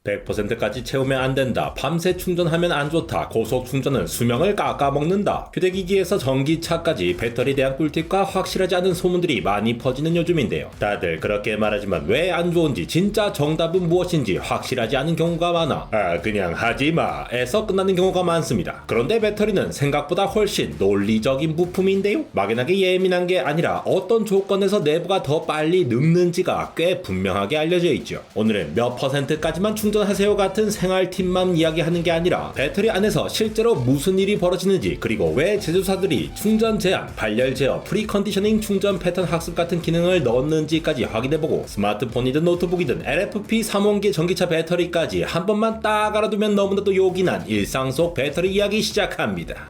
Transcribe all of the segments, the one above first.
100%까지 채우면 안 된다. 밤새 충전하면 안 좋다. 고속 충전은 수명을 깎아먹는다. 휴대기기에서 전기차까지 배터리에 대한 꿀팁과 확실하지 않은 소문들이 많이 퍼지는 요즘인데요. 다들 그렇게 말하지만 왜 안 좋은지 진짜 정답은 무엇인지 확실하지 않은 경우가 많아. 그냥 하지마 에서 끝나는 경우가 많습니다. 그런데 배터리는 생각보다 훨씬 논리적인 부품인데요. 막연하게 예민한 게 아니라 어떤 조건에서 내부가 더 빨리 늙는지가 꽤 분명하게 알려져 있죠. 오늘은 몇 %까지만 충전하세요 같은 생활 팁만 이야기하는 게 아니라 배터리 안에서 실제로 무슨 일이 벌어지는지, 그리고 왜 제조사들이 충전 제한, 발열 제어, 프리컨디셔닝 충전 패턴 학습 같은 기능을 넣었는지까지 확인해보고, 스마트폰이든 노트북이든 LFP 3원기 전기차 배터리까지 한 번만 딱 알아두면 너무나도 요긴한 일상 속 배터리 이야기 시작합니다.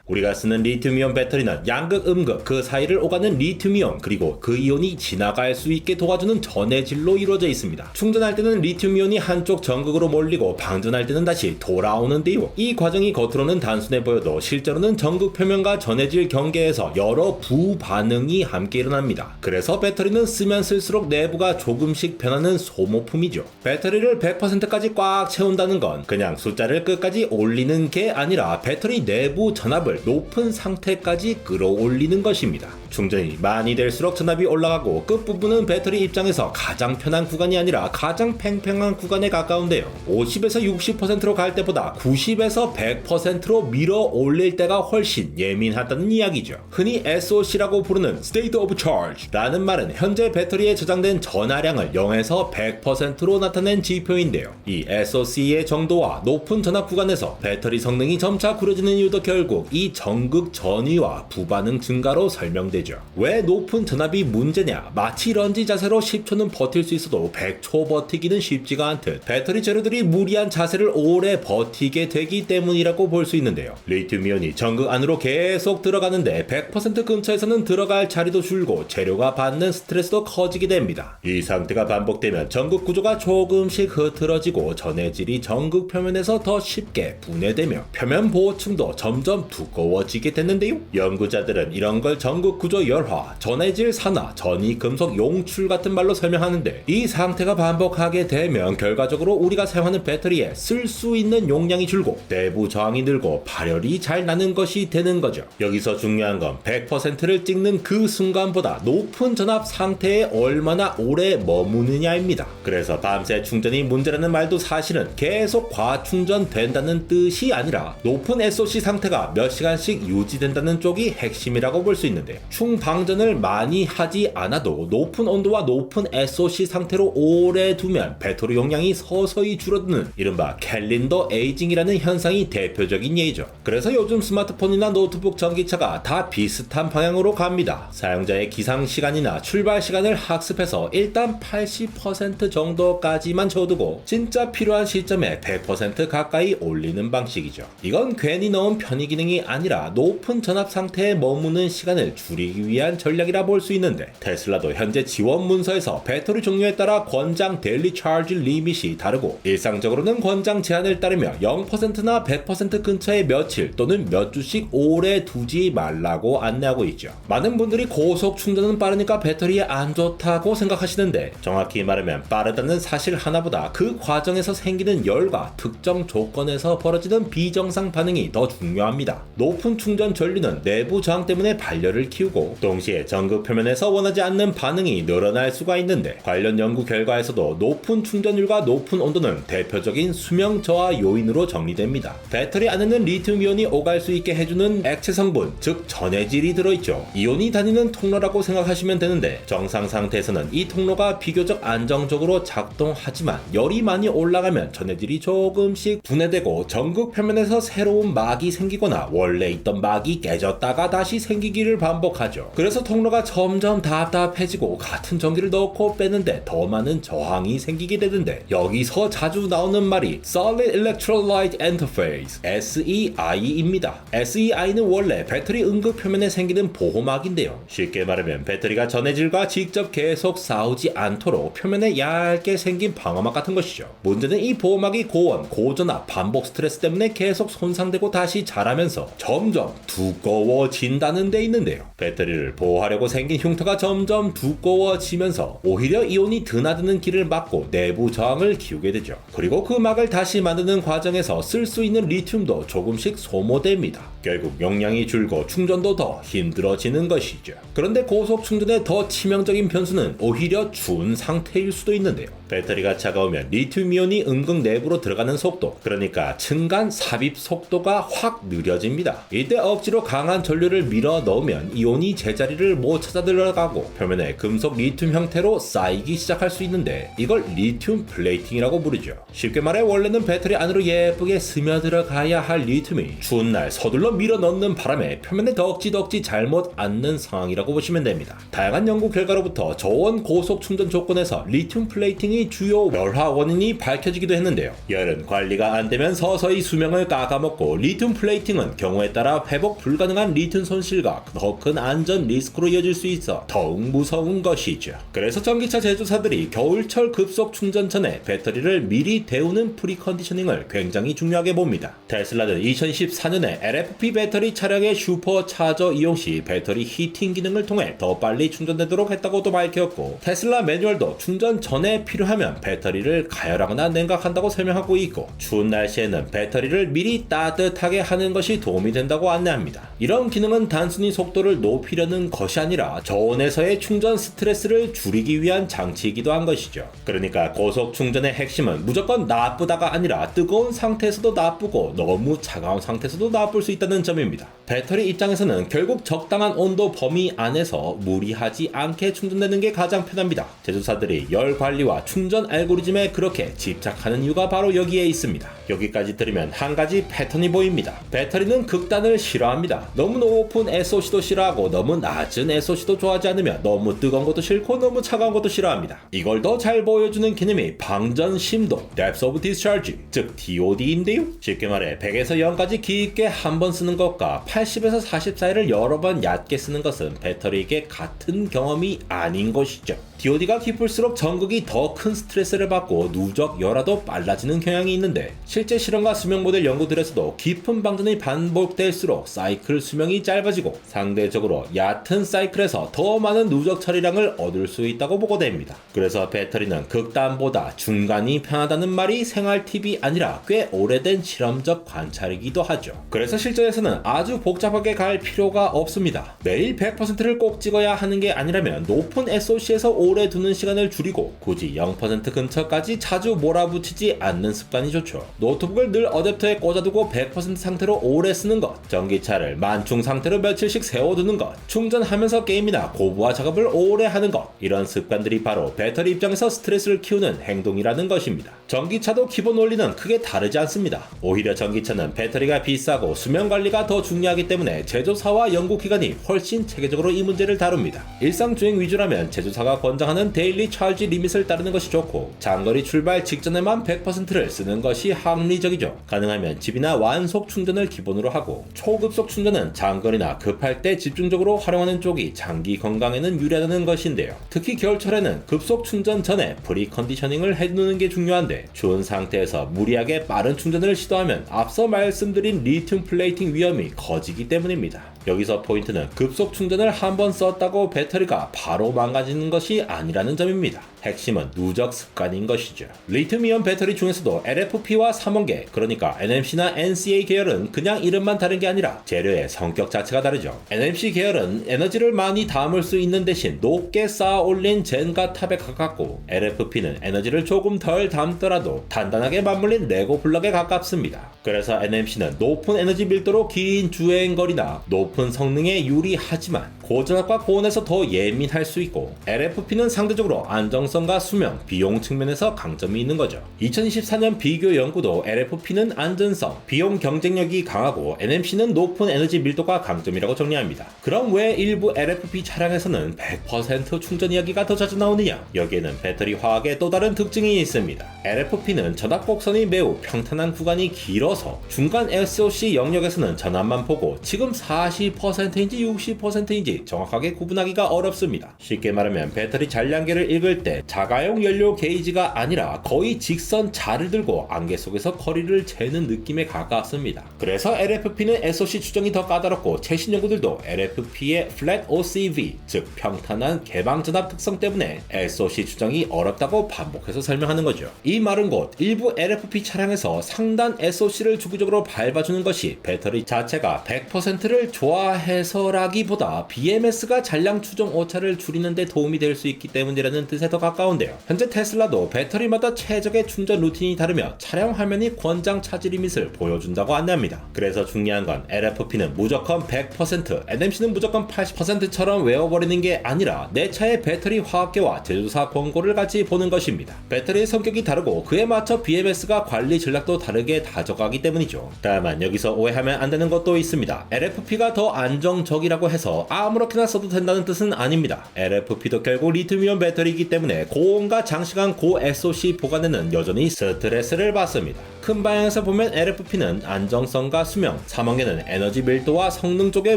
우리가 쓰는 리튬이온 배터리는 양극, 음극 그 사이를 오가는 리튬이온, 그리고 그 이온이 지나갈 수 있게 도와주는 전해질로 이루어져 있습니다. 충전할 때는 리튬이온이 한쪽 전극으로 몰리고 방전할 때는 다시 돌아오는데요. 이 과정이 겉으로는 단순해 보여도 실제로는 전극 표면과 전해질 경계에서 여러 부반응이 함께 일어납니다. 그래서 배터리는 쓰면 쓸수록 내부가 조금씩 변하는 소모품이죠. 배터리를 100%까지 꽉 채운다는 건 그냥 숫자를 끝까지 올리는 게 아니라 배터리 내부 전압을 높은 상태까지 끌어올리는 것입니다. 충전이 많이 될수록 전압이 올라가고 끝부분은 배터리 입장에서 가장 편한 구간이 아니라 가장 팽팽한 구간에 가까운데요. 50에서 60%로 갈 때보다 90에서 100%로 밀어 올릴 때가 훨씬 예민하다는 이야기죠. 흔히 SOC라고 부르는 State of Charge 라는 말은 현재 배터리에 저장된 전하량을 0에서 100%로 나타낸 지표인데요. 이 SOC의 정도와 높은 전압 구간에서 배터리 성능이 점차 구려지는 이유도 결국 이 전극 전위와 부반응 증가로 설명되죠. 왜 높은 전압이 문제냐? 마치 런지 자세로 10초는 버틸 수 있어도 100초 버티기는 쉽지가 않듯 배터리 재료들이 무리한 자세를 오래 버티게 되기 때문이라고 볼 수 있는데요. 리튬이온이 전극 안으로 계속 들어가는데 100% 근처에서는 들어갈 자리도 줄고 재료가 받는 스트레스도 커지게 됩니다. 이 상태가 반복되면 전극 구조가 조금씩 흐트러지고 전해질이 전극 표면에서 더 쉽게 분해되며 표면 보호층도 점점 두꺼워지게 됐는데요. 연구자들은 이런 걸 전극 구조 열화, 전해질 산화, 전이 금속 용출 같은 말로 설명하는데, 이 상태가 반복하게 되면 결과적으로 우리가 사용하는 배터리에 쓸 수 있는 용량이 줄고 내부 저항이 늘고 발열이 잘 나는 것이 되는 거죠. 여기서 중요한 건 100%를 찍는 그 순간보다 높은 전압 상태에 얼마나 오래 머무느냐입니다. 그래서 밤새 충전이 문제라는 말도 사실은 계속 과충전 된다는 뜻이 아니라 높은 SOC 상태가 몇 시간씩 유지된다는 쪽이 핵심이라고 볼 수 있는데, 충방전을 많이 하지 않아도 높은 온도와 높은 SOC 상태로 오래 두면 배터리 용량이 서서히 줄어드는 이른바 캘린더 에이징이라는 현상이 대표적인 예이죠. 그래서 요즘 스마트폰이나 노트북, 전기차가 다 비슷한 방향으로 갑니다. 사용자의 기상 시간이나 출발 시간을 학습해서 일단 80% 정도까지만 채워두고 진짜 필요한 시점에 100% 가까이 올리는 방식이죠. 이건 괜히 넣은 편의 기능이 아니라 높은 전압 상태에 머무는 시간을 줄이기 위한 전략이라 볼 수 있는데, 테슬라도 현재 지원 문서에서 배터리 종류에 따라 권장 데일리 차지 리밋이 다르고, 일상적으로는 권장 제한을 따르며 0%나 100% 근처에 며칠 또는 몇 주씩 오래 두지 말라고 안내하고 있죠. 많은 분들이 고속 충전은 빠르니까 배터리에 안 좋다고 생각하시는데, 정확히 말하면 빠르다는 사실 하나보다 그 과정에서 생기는 열과 특정 조건에서 벌어지는 비정상 반응이 더 중요합니다. 높은 충전 전류는 내부 저항 때문에 발열을 키우고 동시에 전극 표면에서 원하지 않는 반응이 늘어날 수가 있는데, 관련 연구 결과에서도 높은 충전율과 높은 온도는 대표적인 수명 저하 요인으로 정리됩니다. 배터리 안에는 리튬이온이 오갈 수 있게 해주는 액체 성분, 즉 전해질이 들어있죠. 이온이 다니는 통로라고 생각하시면 되는데, 정상 상태에서는 이 통로가 비교적 안정적으로 작동하지만 열이 많이 올라가면 전해질이 조금씩 분해되고 전극 표면에서 새로운 막이 생기거나 원래 있던 막이 깨졌다가 다시 생기기를 반복하죠. 그래서 통로가 점점 답답해지고 같은 전기를 넣고 빼는데 더 많은 저항이 생기게 되는데, 여기서 자주 나오는 말이 Solid Electrolyte Interface SEI입니다. SEI는 원래 배터리 음극 표면에 생기는 보호막인데요. 쉽게 말하면 배터리가 전해질과 직접 계속 싸우지 않도록 표면에 얇게 생긴 방어막 같은 것이죠. 문제는 이 보호막이 고온, 고전압, 반복 스트레스 때문에 계속 손상되고 다시 자라면서 점점 두꺼워진다는 데 있는데요. 배터리 배터리를 보호하려고 생긴 흉터가 점점 두꺼워지면서 오히려 이온이 드나드는 길을 막고 내부 저항을 키우게 되죠. 그리고 그 막을 다시 만드는 과정에서 쓸 수 있는 리튬도 조금씩 소모됩니다. 결국 용량이 줄고 충전도 더 힘들어지는 것이죠. 그런데 고속 충전의 더 치명적인 변수는 오히려 준 상태일 수도 있는데요. 배터리가 차가우면 리튬이온이 은극 내부로 들어가는 속도, 그러니까 층간 삽입 속도가 확 느려집니다. 이때 억지로 강한 전류를 밀어 넣으면 이온이 제자리를 못 찾아 들어가고 표면에 금속 리튬 형태로 쌓이기 시작할 수 있는데 이걸 리튬 플레이팅이라고 부르죠. 쉽게 말해 원래는 배터리 안으로 예쁘게 스며들어가야 할 리튬이 추운 날 서둘러 밀어 넣는 바람에 표면에 덕지덕지 잘못 앉는 상황이라고 보시면 됩니다. 다양한 연구 결과로부터 저온 고속 충전 조건에서 리튬 플레이팅이 주요 열화 원인이 밝혀지기도 했는데요. 열은 관리가 안 되면 서서히 수명을 깎아먹고 리튬 플레이팅은 경우에 따라 회복 불가능한 리튬 손실과 더 큰 안전 리스크로 이어질 수 있어 더욱 무서운 것이죠. 그래서 전기차 제조사들이 겨울철 급속 충전 전에 배터리를 미리 데우는 프리컨디셔닝을 굉장히 중요하게 봅니다. 테슬라는 2014년에 LFP 배터리 차량의 슈퍼차저 이용 시 배터리 히팅 기능을 통해 더 빨리 충전되도록 했다고도 밝혔고, 테슬라 매뉴얼도 충전 전에 필요하면 배터리를 가열하거나 냉각한다고 설명하고 있고, 추운 날씨에는 배터리를 미리 따뜻하게 하는 것이 도움이 된다고 안내합니다. 이런 기능은 단순히 속도를 높이려는 것이 아니라 저온에서의 충전 스트레스를 줄이기 위한 장치이기도 한 것이죠. 그러니까 고속 충전의 핵심은 무조건 나쁘다가 아니라 뜨거운 상태에서도 나쁘고 너무 차가운 상태에서도 나쁠 수 있다는 점입니다. 배터리 입장에서는 결국 적당한 온도 범위 안에서 무리하지 않게 충전되는 게 가장 편합니다. 제조사들이 열 관리와 충전 알고리즘에 그렇게 집착하는 이유가 바로 여기에 있습니다. 여기까지 들으면 한 가지 패턴이 보입니다. 배터리는 극단을 싫어합니다. 너무 높은 SOC도 싫어하고 너무 낮은 SOC도 좋아하지 않으며 너무 뜨거운 것도 싫고 너무 차가운 것도 싫어합니다. 이걸 더 잘 보여주는 개념이 방전 심도, Depth of Discharge, 즉 DOD인데요. 쉽게 말해 100에서 0까지 깊게 한 번 쓰는 것과 80에서 40 사이를 여러 번 얕게 쓰는 것은 배터리에게 같은 경험이 아닌 것이죠. DOD가 깊을수록 전극이 더 큰 스트레스를 받고 누적 열화도 빨라지는 경향이 있는데, 실제 실험과 수명 모델 연구들에서도 깊은 방전이 반복될수록 사이클 수명이 짧아지고 상대적으로 얕은 사이클에서 더 많은 누적 처리량을 얻을 수 있다고 보고됩니다. 그래서 배터리는 극단보다 중간이 편하다는 말이 생활 팁이 아니라 꽤 오래된 실험적 관찰이기도 하죠. 그래서 실전에서는 아주 복잡하게 갈 필요가 없습니다. 매일 100%를 꼭 찍어야 하는 게 아니라면 높은 SOC에서 오래 두는 시간을 줄이고 굳이 0% 근처까지 자주 몰아붙이지 않는 습관이 좋죠. 노트북을 늘 어댑터에 꽂아두고 100% 상태로 오래 쓰는 것, 전기차를 만충 상태로 며칠씩 세워두는 것, 충전하면서 게임이나 고부하 작업을 오래 하는 것, 이런 습관들이 바로 배터리 입장에서 스트레스를 키우는 행동이라는 것입니다. 전기차도 기본 원리는 크게 다르지 않습니다. 오히려 전기차는 배터리가 비싸고 수명 관리가 더 중요하기 때문에 제조사와 연구기관이 훨씬 체계적으로 이 문제를 다룹니다. 일상주행 위주라면 제조사가 권장하는 데일리 찰지 리밋을 따르는 것이 좋고, 장거리 출발 직전에만 100%를 쓰는 것이 합리적이죠. 가능하면 집이나 완속 충전을 기본으로 하고, 초급속 충전은 장거리나 급할 때 집중적으로 활용하는 쪽이 장기 건강에는 유리하다는 것인데요. 특히 겨울철에는 급속 충전 전에 프리컨디셔닝을 해두는 게 중요한데, 추운 상태에서 무리하게 빠른 충전을 시도하면 앞서 말씀드린 리튬 플레이팅 위험이 커지기 때문입니다. 여기서 포인트는 급속 충전을 한번 썼다고 배터리가 바로 망가지는 것이 아니라는 점입니다. 핵심은 누적 습관인 것이죠. 리튬이온 배터리 중에서도 LFP와 3원계, 그러니까 NMC나 NCA 계열은 그냥 이름만 다른 게 아니라 재료의 성격 자체가 다르죠. NMC 계열은 에너지를 많이 담을 수 있는 대신 높게 쌓아 올린 젠가 탑에 가깝고, LFP는 에너지를 조금 덜 담더라도 단단하게 맞물린 레고 블럭에 가깝습니다. 그래서 NMC는 높은 에너지 밀도로 긴 주행거리나 높은 성능에 유리하지만 고전압과 고온에서 더 예민할 수 있고, LFP는 상대적으로 안정성과 수명, 비용 측면에서 강점이 있는 거죠. 2024년 비교 연구도 LFP는 안전성, 비용 경쟁력이 강하고 NMC는 높은 에너지 밀도가 강점이라고 정리합니다. 그럼 왜 일부 LFP 차량에서는 100% 충전 이야기가 더 자주 나오느냐? 여기에는 배터리 화학의 또 다른 특징이 있습니다. LFP는 전압 곡선이 매우 평탄한 구간이 길어서 중간 SOC 영역에서는 전압만 보고 지금 40%인지 60%인지 정확하게 구분하기가 어렵습니다. 쉽게 말하면 배터리 잔량계를 읽을 때 게 자가용 연료 게이지가 아니라 거의 직선 자를 들고 안개 속에서 거리를 재는 느낌에 가깝습니다. 그래서 LFP는 SOC 추정이 더 까다롭고 최신 연구들도 LFP의 Flat OCV, 즉 평탄한 개방전압 특성 때문에 SOC 추정이 어렵다고 반복해서 설명하는 거죠. 이 말은 곧 일부 LFP 차량에서 상단 SOC를 주기적으로 밟아주는 것이 배터리 자체가 100%를 좋아해서라기보다 BMS가 잔량 추정 오차를 줄이는 데 도움이 될 수 있기 때문이라는 뜻에 더 가까운데요. 현재 테슬라도 배터리마다 최적의 충전 루틴이 다르며 차량 화면이 권장 차지 리밋을 보여준다고 안내합니다. 그래서 중요한 건 LFP는 무조건 100%, NMC는 무조건 80%처럼 외워버리는 게 아니라 내 차의 배터리 화학계와 제조사 권고를 같이 보는 것입니다. 배터리의 성격이 다르고 그에 맞춰 BMS가 관리 전략도 다르게 다져가기 때문이죠. 다만 여기서 오해하면 안 되는 것도 있습니다. LFP가 더 안정적이라고 해서 아무렇게나 써도 된다는 뜻은 아닙니다. LFP도 결국 리튬이온 배터리이기 때문에 고온과 장시간 고 SOC 보관에는 여전히 스트레스를 받습니다. 큰 방향에서 보면 LFP는 안정성과 수명, 사망에는 에너지 밀도와 성능 쪽에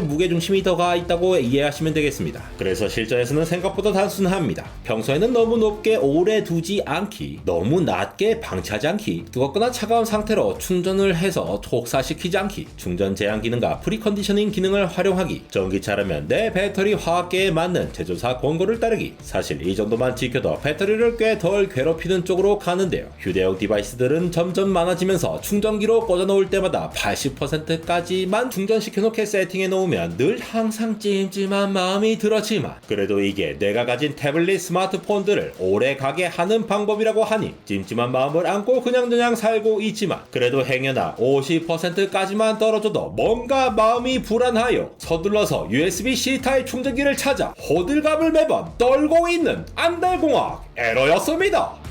무게중심이 더 가 있다고 이해하시면 되겠습니다. 그래서 실전에서는 생각보다 단순합니다. 평소에는 너무 높게 오래 두지 않기, 너무 낮게 방치하지 않기, 뜨겁거나 차가운 상태로 충전을 해서 촉사시키지 않기, 충전 제한 기능과 프리컨디셔닝 기능을 활용하기, 전기차라면 내 배터리 화학계에 맞는 제조사 권고를 따르기. 사실 이 정도만 지켜도 배터리를 꽤 덜 괴롭히는 쪽으로 가는데요. 휴대용 디바이스들은 점점 많아지면서 충전기로 꽂아놓을 때마다 80%까지만 충전시켜놓게 세팅해 놓으면 늘 항상 찜찜한 마음이 들었지만 그래도 이게 내가 가진 태블릿 스마트폰들을 오래 가게 하는 방법이라고 하니 찜찜한 마음을 안고 그냥저냥 살고 있지만 그래도 행여나 50%까지만 떨어져도 뭔가 마음이 불안하여 서둘러서 USB-C 타입 충전기를 찾아 호들갑을 매번 떨고 있는 안달공학 에러였습니다.